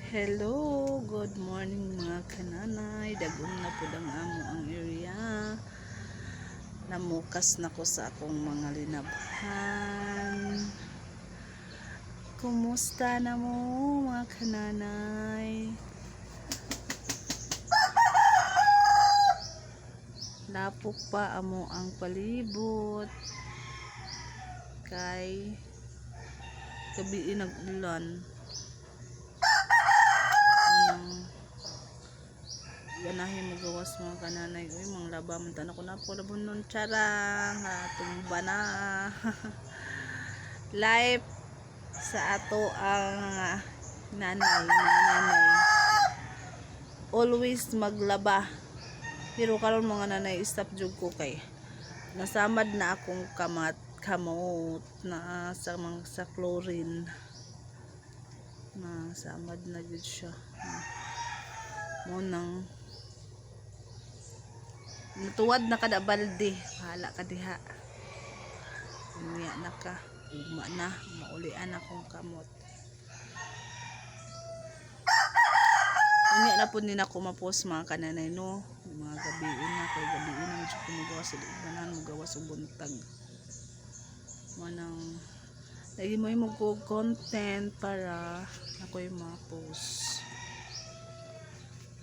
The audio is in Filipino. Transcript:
Hello, good morning mga kananay. Dagong na po ang amo ang area. Namukas na ko sa akong mga linabhan. Kumusta na mo mga kananay? Lapok pa amo ang palibot. Kay gabi nag-ulan. Ganahin mo gawas mga kananay. Uy, mga laba man tanong ko na po labon nun charang tumba na. Life sa ato ang nanay, mga nanay always maglaba, pero karon mga nanay stop jud ko kay nasamad na akong kamot na sa chlorine, nasamad na jud siya mo nang natuwad na kada balde, hala ka diha unya na ka ugma na maulian akong kamot unya na po din ako mapos mga kananay no, mga gabiin na kay gabiin na medyo kumugawa sa ibanan mugawa sa buntag manang lagi mo yung content para ako'y mapos.